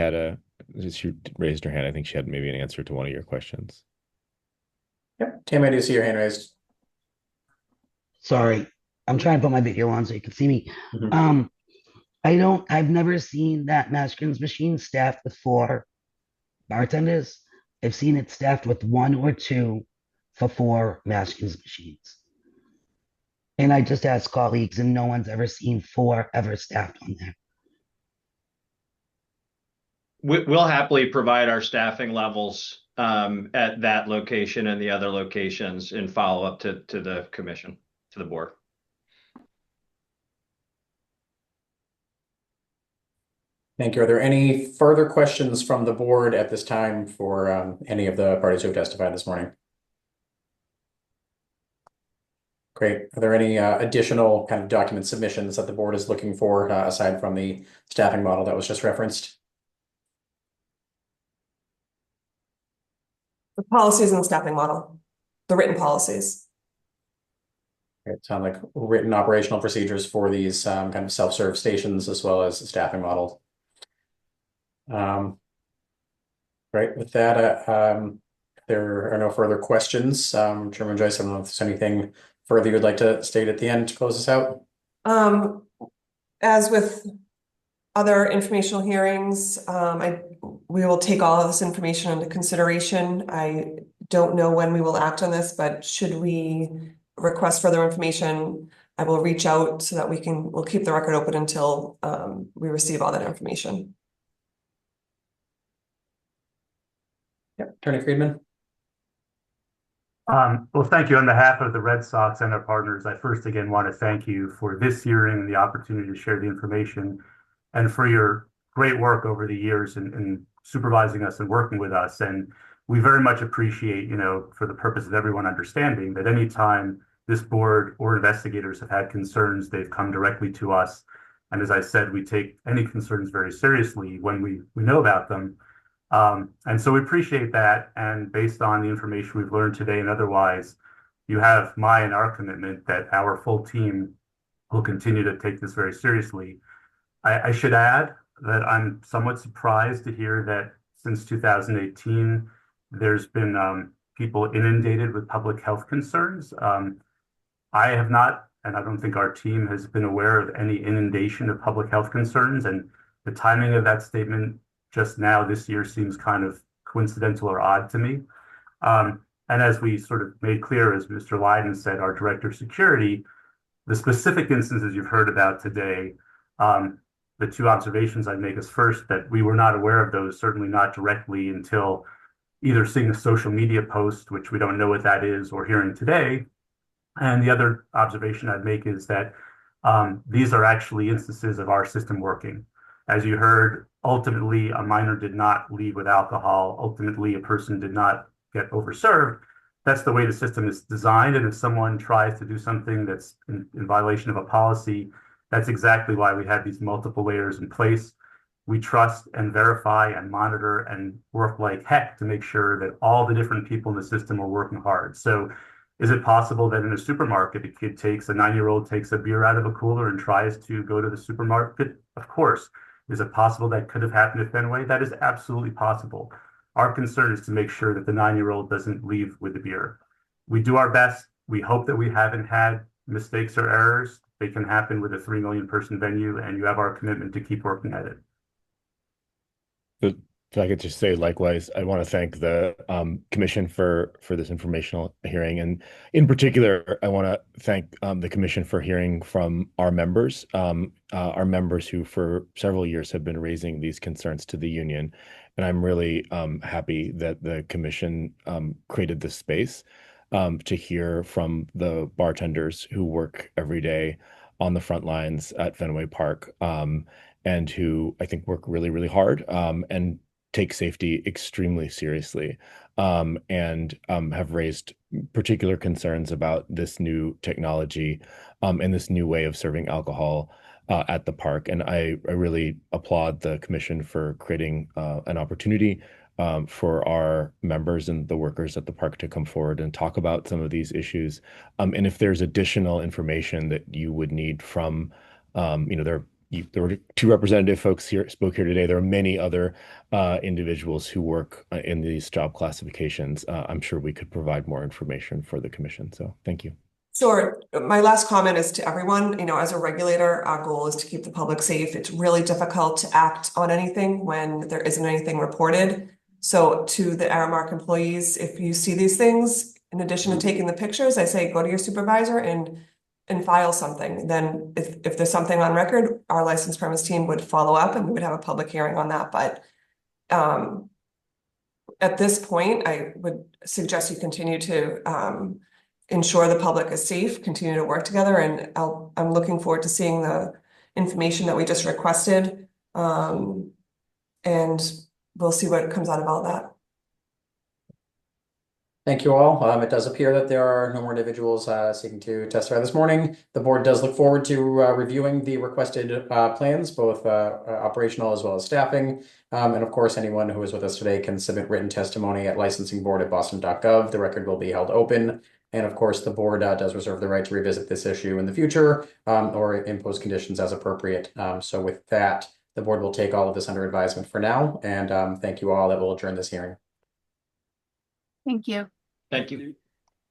she raised her hand. I think she had maybe an answer to one of your questions. Yep. Tammy, I do see your hand raised. Sorry, I'm trying to put my video on so you can see me. Mm-hmm. I've never seen that Mashkin's machine staffed with 4 bartenders. I've seen it staffed with 1 or 2 for 4 Mashkin's machines. And I just asked colleagues, and no one's ever seen 4 ever staffed on there. We'll happily provide our staffing levels at that location and the other locations in follow-up to the commission, to the board. Thank you. Are there any further questions from the board at this time for any of the parties who have testified this morning? Great. Are there any additional kind of document submissions that the board is looking for aside from the staffing model that was just referenced? The policies and the staffing model, the written policies. It sounds like written operational procedures for these kind of self-serve stations as well as the staffing model. Right. With that, there are no further questions. Chairman Joyce, I don't know if there's anything further you would like to state at the end to close this out. As with other informational hearings, we will take all of this information into consideration. I don't know when we will act on this, but should we request further information, I will reach out so that we'll keep the record open until we receive all that information. Yep. Attorney Friedman. Well, thank you. On behalf of the Red Sox and our partners, I first again want to thank you for this hearing and the opportunity to share the information and for your great work over the years in supervising us and working with us. And we very much appreciate, for the purpose of everyone understanding that anytime this board or investigators have had concerns, they've come directly to us. And as I said, we take any concerns very seriously when we know about them. And so we appreciate that. And based on the information we've learned today and otherwise, you have my and our commitment that our full team will continue to take this very seriously. I should add that I'm somewhat surprised to hear that since 2018, there's been people inundated with public health concerns. I have not, and I don't think our team has been aware of any inundation of public health concerns. And the timing of that statement just now this year seems kind of coincidental or odd to me. And as we sort of made clear, as Mr. Lydon said, our director of security, the specific instances you've heard about today, the two observations I'd make is first, that we were not aware of those, certainly not directly until either seeing a social media post, which we don't know what that is, or hearing today. And the other observation I'd make is that these are actually instances of our system working. As you heard, ultimately, a minor did not leave with alcohol. Ultimately, a person did not get overserved. That's the way the system is designed. And if someone tries to do something that's in violation of a policy, that's exactly why we have these multiple layers in place. We trust and verify and monitor and work like heck to make sure that all the different people in the system are working hard. So is it possible that in a supermarket, a 9-year-old takes a beer out of a cooler and tries to go to the supermarket? Of course. Is it possible that could have happened at Fenway? That is absolutely possible. Our concern is to make sure that the 9-year-old doesn't leave with the beer. We do our best. We hope that we haven't had mistakes or errors. They can happen with a 3 million person venue, and you have our commitment to keep working at it. If I could just say likewise, I want to thank the commission for this informational hearing, and in particular, I want to thank the commission for hearing from our members who for several years have been raising these concerns to the union, and I'm really happy that the commission created this space to hear from the bartenders who work every day on the front lines at Fenway Park, and who I think work really, really hard and take safety extremely seriously, and have raised particular concerns about this new technology and this new way of serving alcohol at the park. And I really applaud the commission for creating an opportunity for our members and the workers at the park to come forward and talk about some of these issues. And if there's additional information that you would need from, there were two representative folks here spoke here today. There are many other individuals who work in these job classifications. I'm sure we could provide more information for the commission. So thank you. Sure. My last comment is to everyone, as a regulator, our goal is to keep the public safe. It's really difficult to act on anything when there isn't anything reported. So to the Aramark employees, if you see these things, in addition to taking the pictures, I say go to your supervisor and file something. Then if there's something on record, our licensed premise team would follow up and we would have a public hearing on that. But at this point, I would suggest you continue to ensure the public is safe, continue to work together, and I'm looking forward to seeing the information that we just requested, and we'll see what comes out of all that. Thank you all. It does appear that there are no more individuals seeking to testify this morning. The board does look forward to reviewing the requested plans, both operational as well as staffing. And of course, anyone who is with us today can submit written testimony at licensingboard@boston.gov. The record will be held open. And of course, the board does reserve the right to revisit this issue in the future or impose conditions as appropriate. So with that, the board will take all of this under advisement for now. And thank you all. That will adjourn this hearing. Thank you. Thank you.